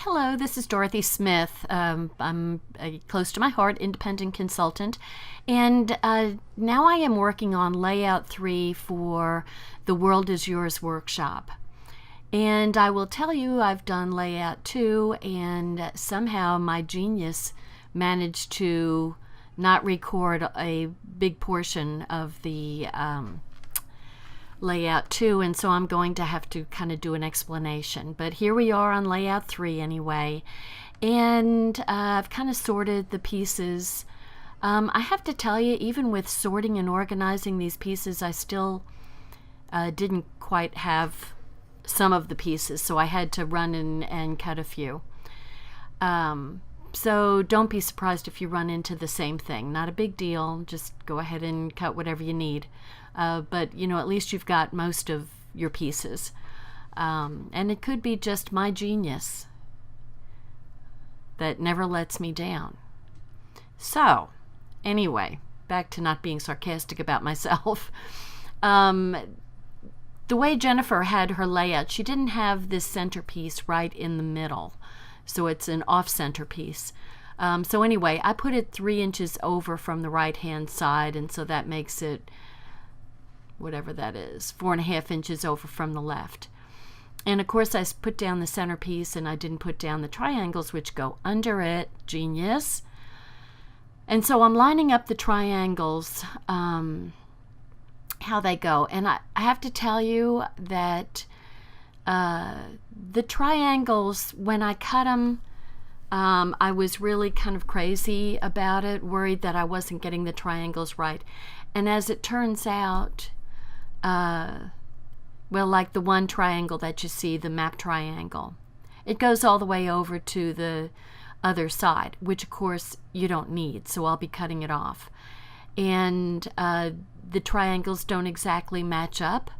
Hello, this is Dorothy Smith. I'm a close to my heart independent consultant, and now I am working on Layout 3 for the World is Yours workshop. And I will tell you, I've done Layout 2, and somehow my genius managed to not record a big portion of the Layout 2, and so I'm going to have to kind of do an explanation. But here we are on Layout 3 anyway, and I've kind of sorted the pieces. I have to tell you, even with sorting and organizing these pieces, I still didn't quite have some of the pieces, so I had to run and cut a few. So don't be surprised if you run into the same thing. Not a big deal. Just go ahead and cut whatever you need. But, you know, at least you've got most of your pieces. And it could be just my genius that never lets me down. So, anyway, back to not being sarcastic about myself. The way Jennifer had her layout, she didn't have this centerpiece right in the middle. So it's an off-center piece. So anyway, I put it 3 inches over from the right-hand side, and so that makes it, whatever that is, 4.5 inches over from the left. And of course I put down the centerpiece, and I didn't put down the triangles which go under it. Genius. And so I'm lining up the triangles, how they go. And I have to tell you that the triangles, when I cut them, I was really kind of crazy about it, worried that I wasn't getting the triangles right. And as it turns out, well, like the one triangle that you see, the map triangle, it goes all the way over to the other side, which of course you don't need, so I'll be cutting it off. And the triangles don't exactly match up.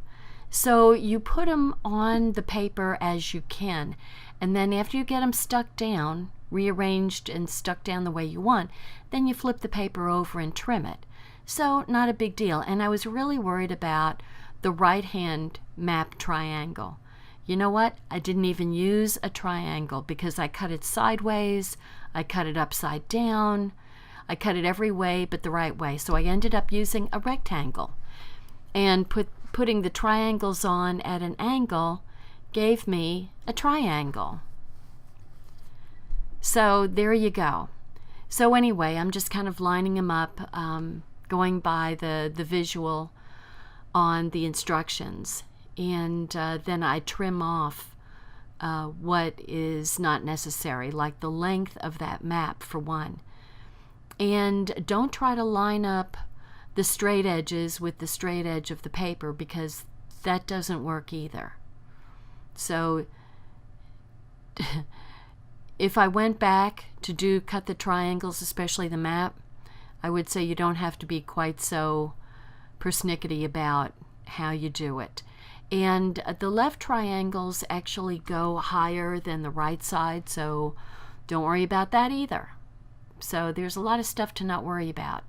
So you put them on the paper as you can, and then after you get them stuck down, rearranged and stuck down the way you want, then you flip the paper over and trim it. So not a big deal. And I was really worried about the right-hand map triangle. You know what? I didn't even use a triangle because I cut it sideways, I cut it upside down, I cut it every way but the right way. So I ended up using a rectangle, and putting the triangles on at an angle gave me a triangle. So there you go. So anyway, I'm just kind of lining them up, going by the visual on the instructions, and then I trim off what is not necessary, like the length of that map for one. And don't try to line up the straight edges with the straight edge of the paper, because that doesn't work either. So if I went back to cut the triangles, especially the map, I would say you don't have to be quite so persnickety about how you do it. And the left triangles actually go higher than the right side, so don't worry about that either. So there's a lot of stuff to not worry about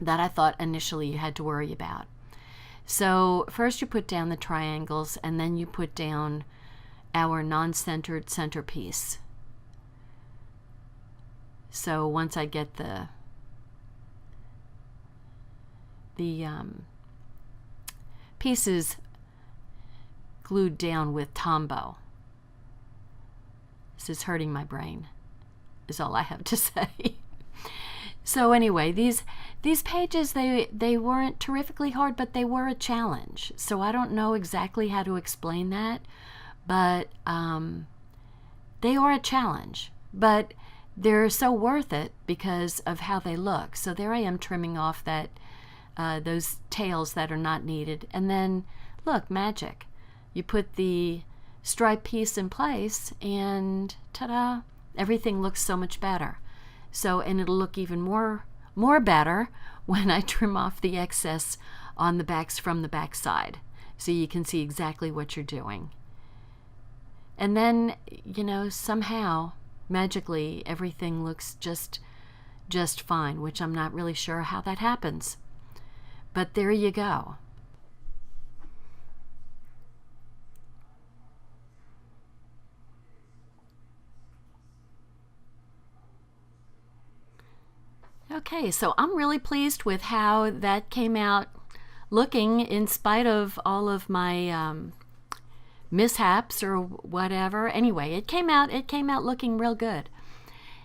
that I thought initially you had to worry about. So first you put down the triangles, and then you put down our non-centered centerpiece. So once I get the pieces glued down with Tombow. This is hurting my brain, is all I have to say. So anyway, these pages, they weren't terrifically hard, but they were a challenge. So I don't know exactly how to explain that, but they are a challenge. But they're so worth it because of how they look. So there I am trimming off that those tails that are not needed. And then, look, magic. You put the stripe piece in place, and ta-da, everything looks so much better. So, and it'll look even more better when I trim off the excess on the backs from the back side, so you can see exactly what you're doing. And then, you know, somehow, magically, everything looks just fine, which I'm not really sure how that happens. But there you go. Okay, so I'm really pleased with how that came out looking in spite of all of my mishaps or whatever. Anyway, it came out looking real good.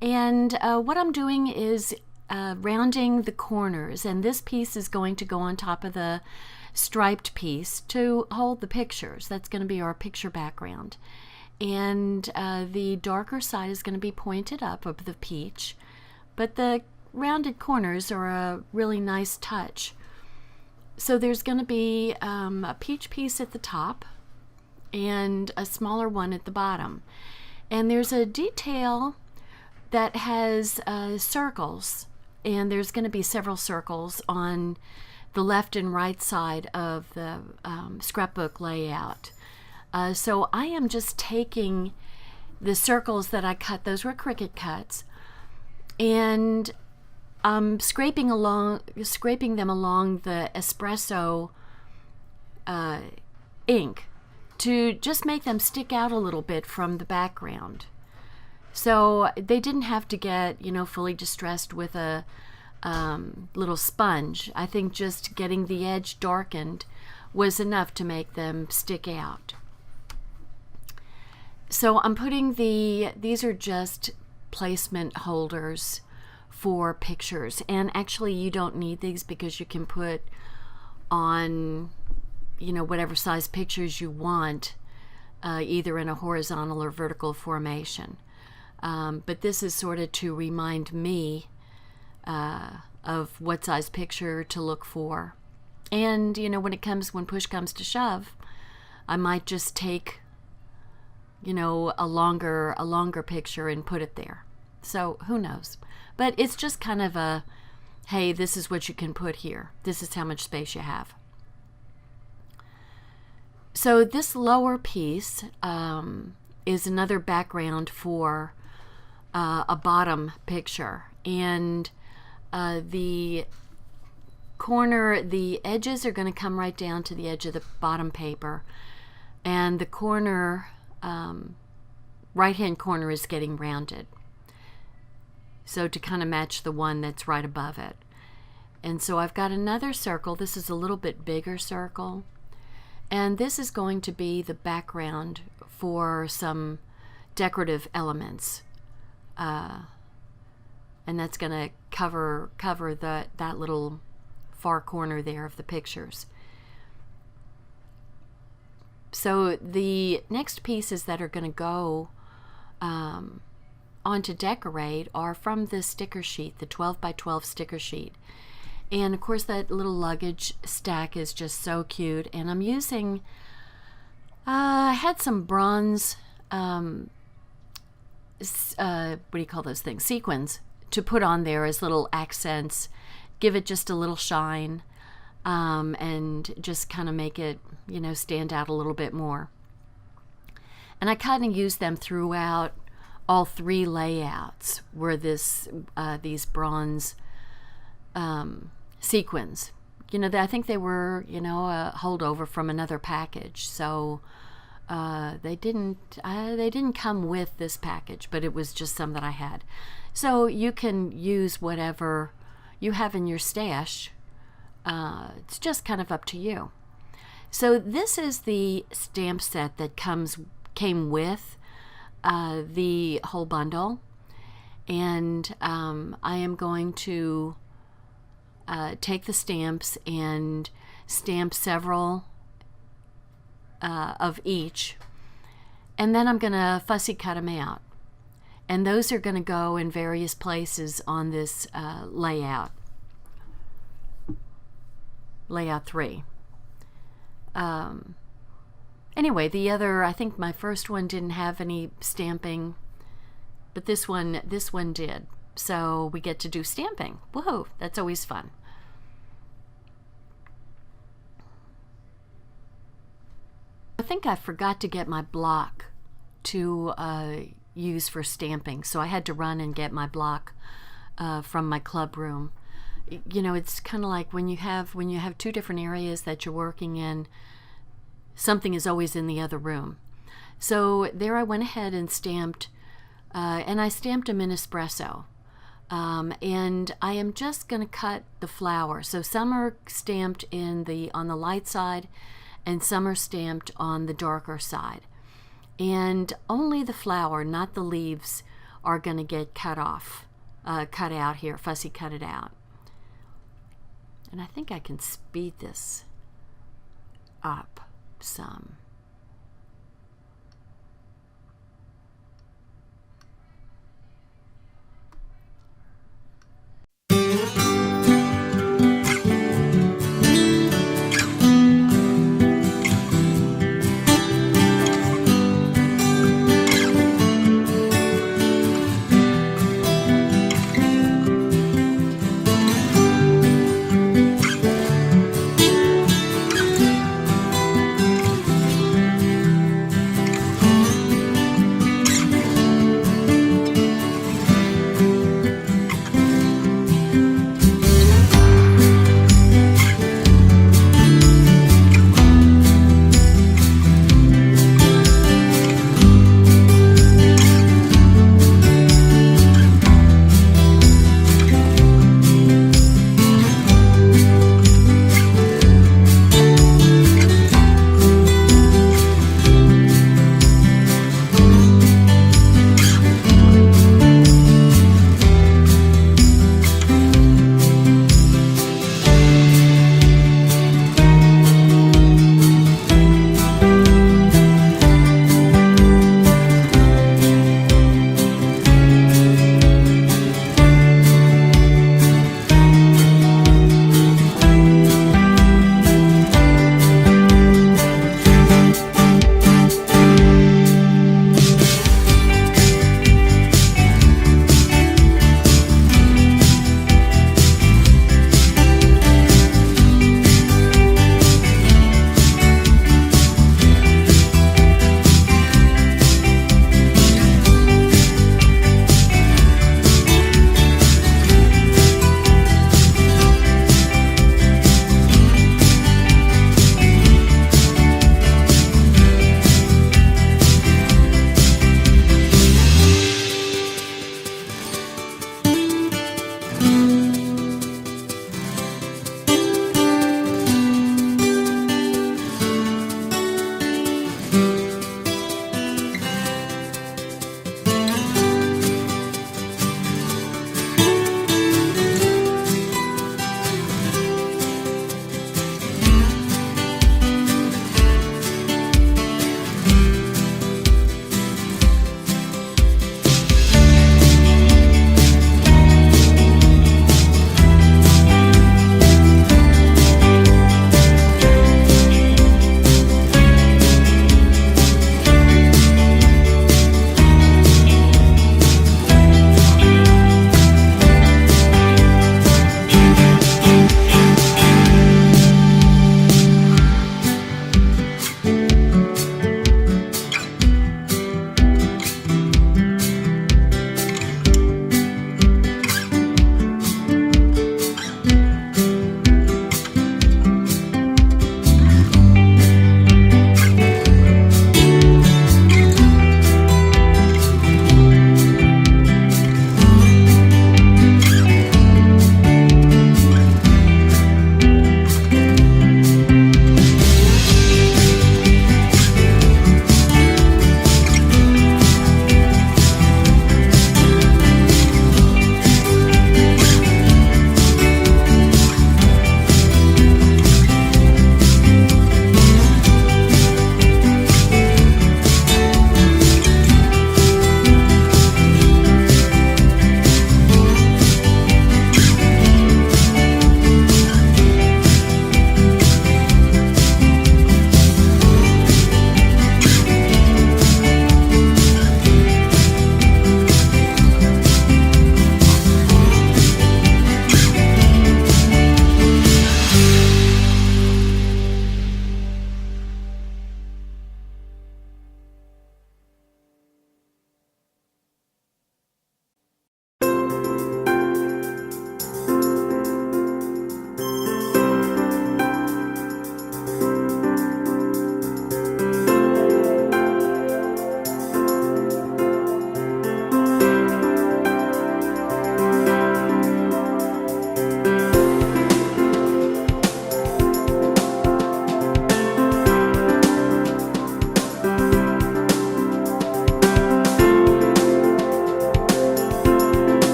And what I'm doing is rounding the corners, and this piece is going to go on top of the striped piece to hold the pictures. That's going to be our picture background. And the darker side is going to be pointed up of the peach, but the rounded corners are a really nice touch. So there's going to be a peach piece at the top and a smaller one at the bottom. And there's a detail that has circles, and there's going to be several circles on the left and right side of the scrapbook layout. So I am just taking the circles that I cut, those were Cricut cuts, and scraping them along the espresso ink to just make them stick out a little bit from the background. So they didn't have to get, fully distressed with a little sponge. I think just getting the edge darkened was enough to make them stick out. So I'm putting these are just placement holders for pictures, and actually you don't need these because you can put on whatever size pictures you want, either in a horizontal or vertical formation, but this is sort of to remind me of what size picture to look for. And when push comes to shove, I might just take a longer picture and put it there. So who knows? But it's just kind of a, hey, this is what you can put here. This is how much space you have. So this lower piece is another background for a bottom picture. And the edges are going to come right down to the edge of the bottom paper. And the corner, right-hand corner is getting rounded. So to kind of match the one that's right above it. And so I've got another circle. This is a little bit bigger circle. And this is going to be the background for some decorative elements. And that's going to cover that little far corner there of the pictures. So the next pieces that are going to go on to decorate are from the sticker sheet, the 12 by 12 sticker sheet. And of course that little luggage stack is just so cute. And I'm using, I had some bronze, what do you call those things? Sequins to put on there as little accents, give it just a little shine, and just kind of make it, stand out a little bit more. And I kind of use them throughout all three layouts were these bronze sequins. I think they were, a holdover from another package. So they didn't come with this package, but it was just some that I had. So you can use whatever you have in your stash. It's just kind of up to you. So this is the stamp set that came with the whole bundle, and I am going to take the stamps and stamp several of each, and then I'm going to fussy cut them out, and those are going to go in various places on this layout 3. Anyway, I think my first one didn't have any stamping, but this one did. So we get to do stamping. Woohoo! That's always fun. I think I forgot to get my block to use for stamping, so I had to run and get my block from my club room. It's kind of like when you have 2 different areas that you're working in, something is always in the other room. So there I went ahead and stamped, and I stamped them in espresso. And I am just going to cut the flower. So some are stamped on the light side, and some are stamped on the darker side. And only the flower, not the leaves, are going to get cut out here, fussy cut it out. And I think I can speed this up some.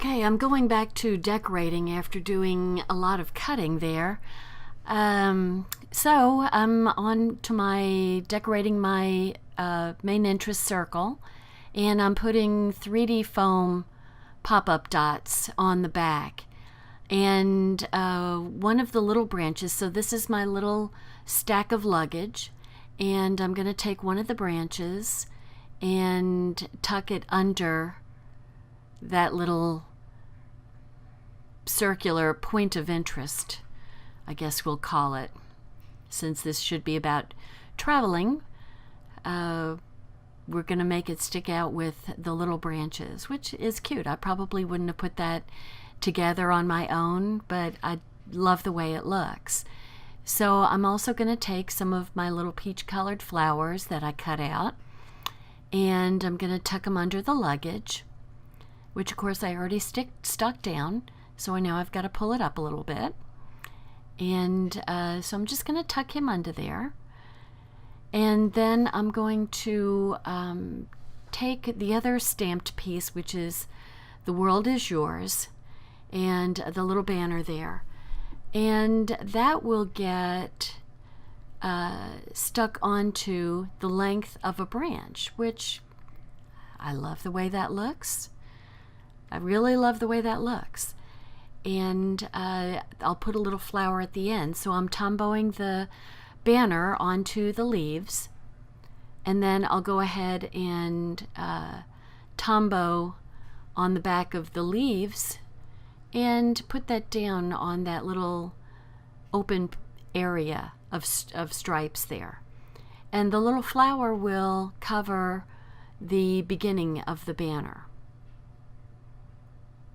Okay, I'm going back to decorating after doing a lot of cutting there. So I'm on to my decorating my main interest circle, and I'm putting 3D foam pop-up dots on the back. And one of the little branches, so this is my little stack of luggage, and I'm going to take one of the branches and tuck it under that little circular point of interest, I guess we'll call it, since this should be about traveling. We're going to make it stick out with the little branches, which is cute. I probably wouldn't have put that together on my own, but I love the way it looks. So I'm also going to take some of my little peach colored flowers that I cut out, and I'm going to tuck them under the luggage, which of course I already stuck down, so now I've got to pull it up a little bit. And so I'm just going to tuck him under there. And then I'm going to take the other stamped piece, which is "The World Is Yours," and the little banner there. And that will get stuck onto the length of a branch, which I love the way that looks. I really love the way that looks. And I'll put a little flower at the end. So I'm tomboing the banner onto the leaves, and then I'll go ahead and tombow on the back of the leaves and put that down on that little open area of stripes there. And the little flower will cover the beginning of the banner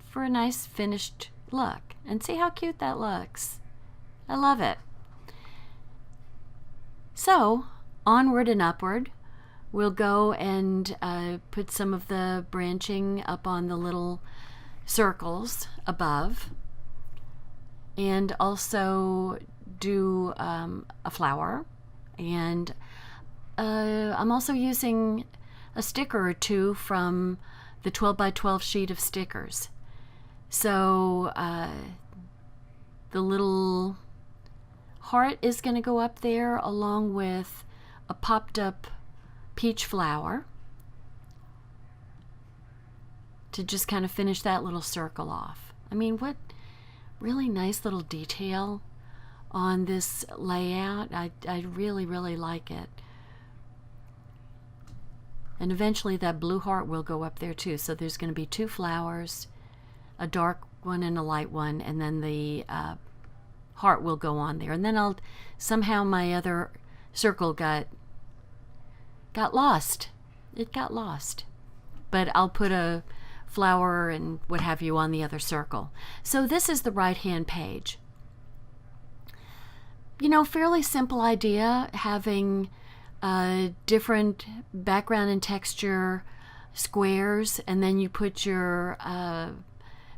for a nice finished look. And see how cute that looks. I love it. So onward and upward, we'll go and put some of the branching up on the little circles above, and also do a flower. And I'm also using a sticker or two from the 12 by 12 sheet of stickers. So the little heart is going to go up there along with a popped up peach flower to just kind of finish that little circle off. I mean, what really nice little detail on this layout. I really, really like it. And eventually that blue heart will go up there too. So there's going to be two flowers, a dark one and a light one, and then the heart will go on there. And then somehow my other circle got lost. It got lost. But I'll put a flower and what have you on the other circle. So this is the right-hand page. You know, fairly simple idea, having different background and texture squares, and then you put your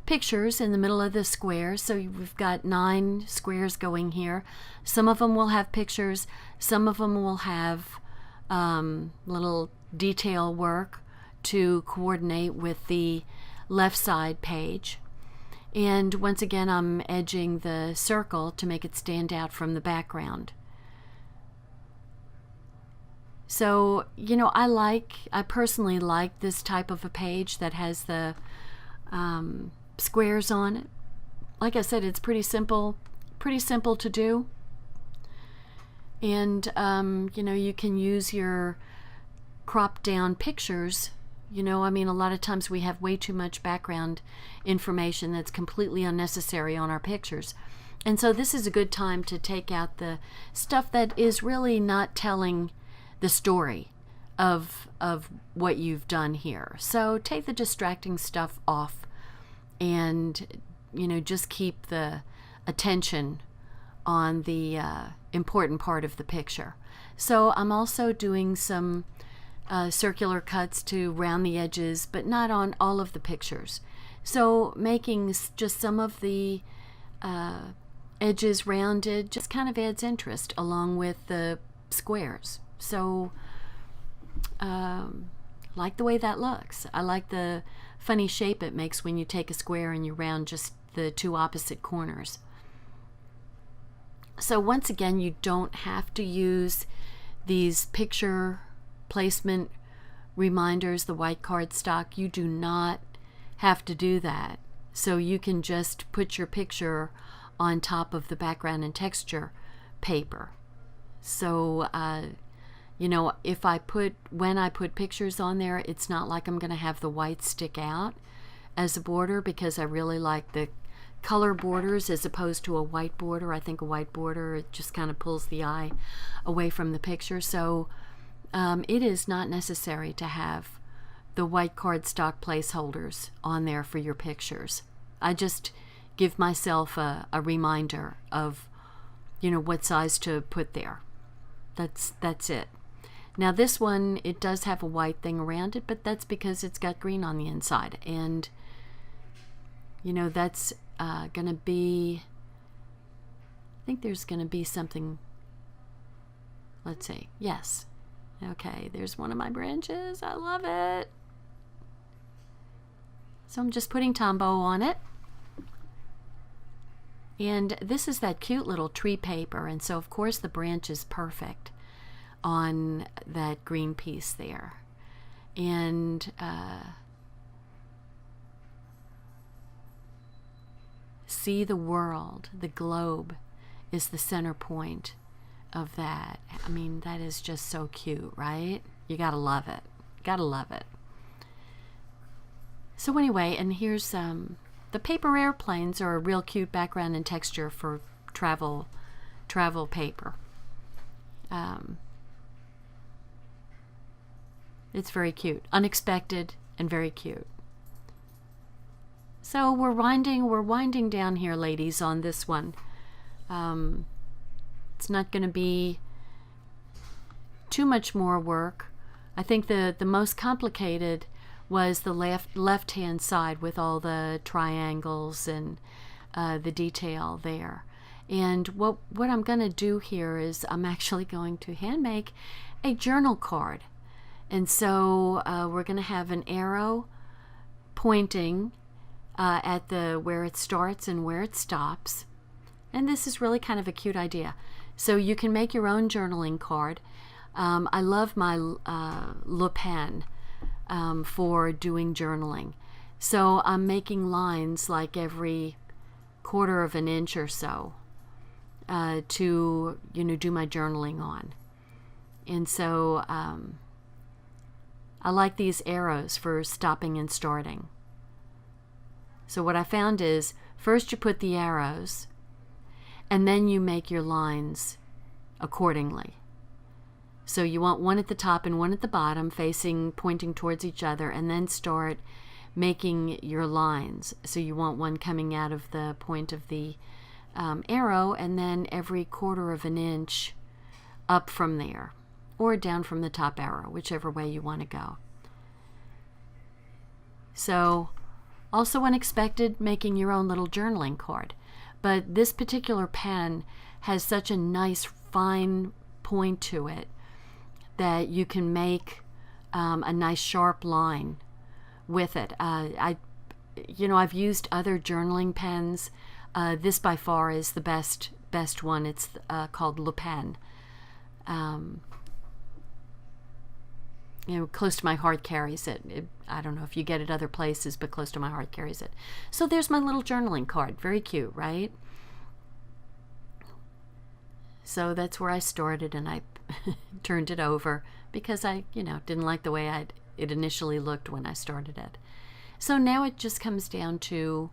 pictures in the middle of the squares. So we've got 9 squares going here. Some of them will have pictures, some of them will have little detail work to coordinate with the left side page. And once again, I'm edging the circle to make it stand out from the background. So, you know, I personally like this type of a page that has the squares on it. Like I said, it's pretty simple to do. And, you know, you can use your cropped down pictures. You know, I mean, a lot of times we have way too much background information that's completely unnecessary on our pictures. And so this is a good time to take out the stuff that is really not telling the story of what you've done here. So take the distracting stuff off and, you know, just keep the attention on the important part of the picture. So I'm also doing some circular cuts to round the edges, but not on all of the pictures. So making just some of the edges rounded just kind of adds interest along with the squares. So like the way that looks. I like the funny shape it makes when you take a square and you round just the two opposite corners. So once again, you don't have to use these picture placement reminders, the white cardstock. You do not have to do that. So you can just put your picture on top of the background and texture paper. So, you know, when I put pictures on there, it's not like I'm going to have the white stick out as a border, because I really like the color borders as opposed to a white border. I think a white border, it just kind of pulls the eye away from the picture. So it is not necessary to have the white cardstock placeholders on there for your pictures. I just give myself a reminder of, you know, what size to put there. That's it. Now this one, it does have a white thing around it, but that's because it's got green on the inside. And, you know, that's going to be, I think there's going to be something, let's see, yes. Okay, there's one of my branches. I love it. So I'm just putting Tombow on it. And this is that cute little tree paper, and so of course the branch is perfect on that green piece there. And see the world, the globe is the center point of that. I mean, that is just so cute, right? You gotta love it. Gotta love it. So anyway, and here's the paper airplanes are a real cute background and texture for travel paper. It's very cute, unexpected, and very cute. So we're winding down here, ladies, on this one. It's not going to be too much more work. I think the most complicated was the left-hand side with all the triangles and the detail there. And what I'm going to do here is I'm actually going to hand make a journal card. And so we're going to have an arrow pointing at where it starts and where it stops. And this is really kind of a cute idea. So you can make your own journaling card. I love my Le Pen for doing journaling. So I'm making lines like every 1/4 of an inch or so to, you know, do my journaling on. And so I like these arrows for stopping and starting. So what I found is first you put the arrows and then you make your lines accordingly. So you want one at the top and one at the bottom pointing towards each other, and then start making your lines. So you want one coming out of the point of the arrow, and then every 1/4 of an inch up from there, or down from the top arrow, whichever way you want to go. So also unexpected, making your own little journaling card. But this particular pen has such a nice fine point to it that you can make a nice sharp line with it. I've used other journaling pens. This by far is the best one. It's called Le Pen. Close to my heart carries it. I don't know if you get it other places, but close to my heart carries it. So there's my little journaling card. Very cute, right? So that's where I started, and I turned it over because I, didn't like the way it initially looked when I started it. So now it just comes down to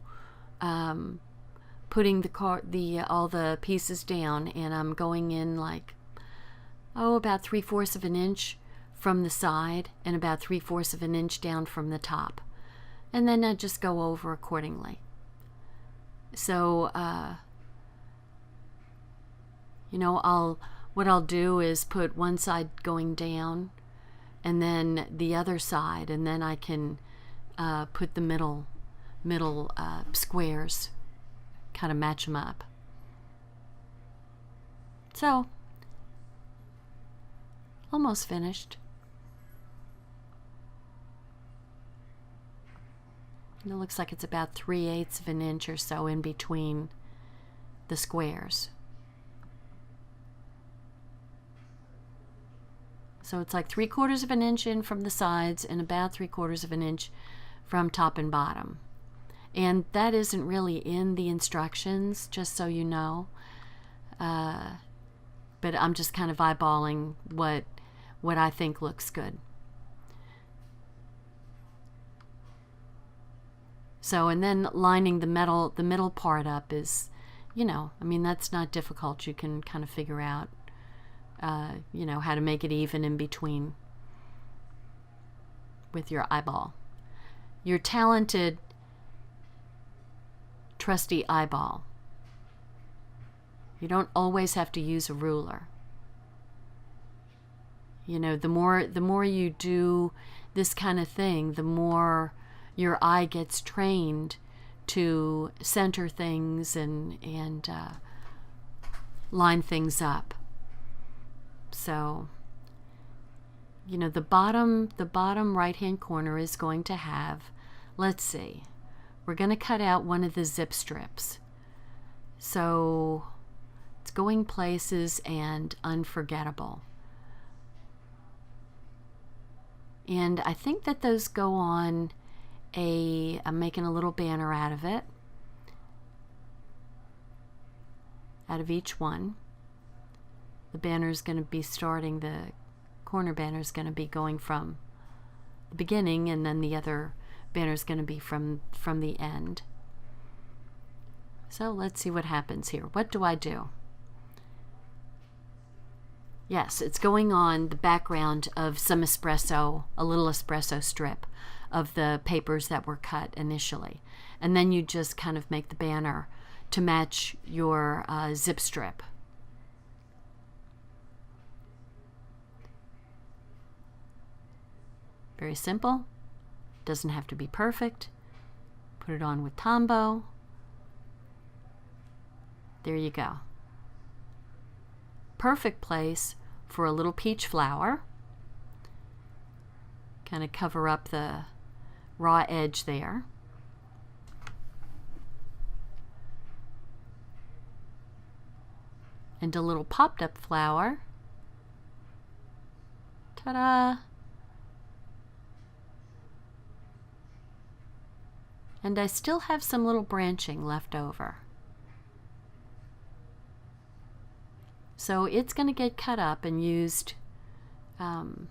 putting all the pieces down, and I'm going in about 3/4 of an inch from the side and about 3/4 of an inch down from the top, and then I just go over accordingly. So what I'll do is put one side going down and then the other side, and then I can put the middle squares, kind of match them up. So almost finished. It looks like it's about 3/8 of an inch or so in between the squares. So it's like 3/4 of an inch in from the sides and about 3/4 of an inch from top and bottom. And that isn't really in the instructions, just so you know. But I'm just kind of eyeballing what I think looks good. So, and then lining the middle part up is, you know, I mean, that's not difficult. You can kind of figure out, you know, how to make it even in between with your eyeball. Your talented, trusty eyeball. You don't always have to use a ruler. You know, the more you do this kind of thing, the more your eye gets trained to center things and line things up. So, you know, the bottom right-hand corner is going to have, let's see, we're going to cut out one of the zip strips. So it's going places and unforgettable. And I think that those go on I'm making a little banner out of it, out of each one. The banner is going to be starting, the corner banner is going to be going from the beginning, and then the other banner is going to be from the end. So let's see what happens here. What do I do? Yes, it's going on the background of some espresso, a little espresso strip of the papers that were cut initially. And then you just kind of make the banner to match your zip strip. Very simple. Doesn't have to be perfect. Put it on with Tombow. There you go. Perfect place for a little peach flower. Kind of cover up the raw edge there. And a little popped up flower. Ta-da! And I still have some little branching left over. So it's going to get cut up and used in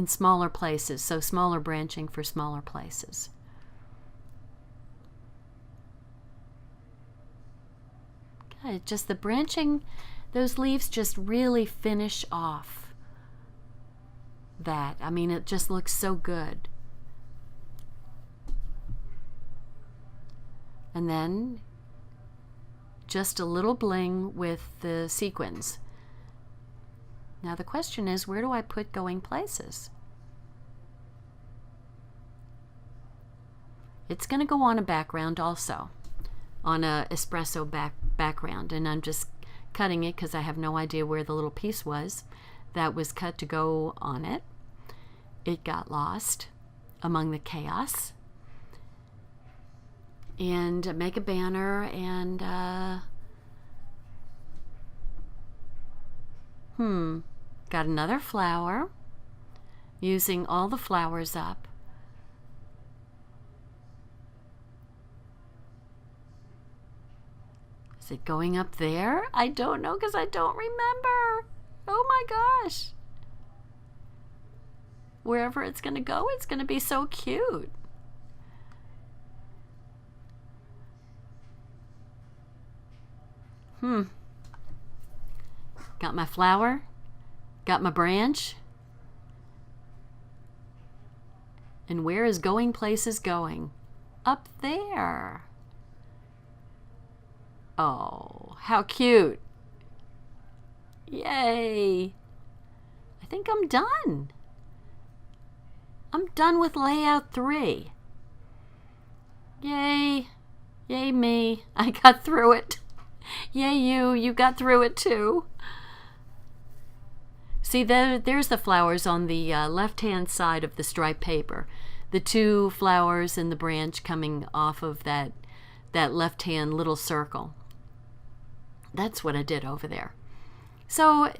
smaller places, so smaller branching for smaller places. Okay, just the branching, those leaves just really finish off that. I mean, it just looks so good. And then just a little bling with the sequins. Now the question is, where do I put going places? It's going to go on a background also, on a espresso background, and I'm just cutting it because I have no idea where the little piece was that was cut to go on it. It got lost among the chaos. And make a banner and got another flower, using all the flowers up. Is it going up there? I don't know because I don't remember. Oh my gosh. Wherever it's going to go, it's going to be so cute. Got my flower, got my branch, and where is going places going? Up there. Oh, how cute. Yay. I think I'm done. I'm done with layout 3. Yay. Yay me. I got through it. Yay you got through it too. See, there's the flowers on the left-hand side of the striped paper. the two flowers and the branch coming off of that left-hand little circle. That's what I did over there. So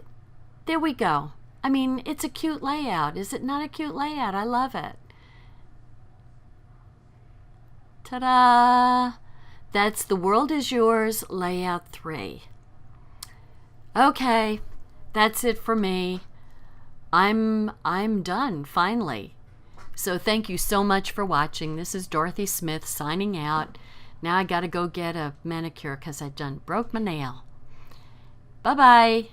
there we go. I mean, it's a cute layout. Is it not a cute layout? I love it. Ta-da! That's The World Is Yours Layout 3. Okay, that's it for me. I'm done, finally. So thank you so much for watching. This is Dorothy Smith signing out. Now I gotta go get a manicure because I broke my nail. Bye-bye.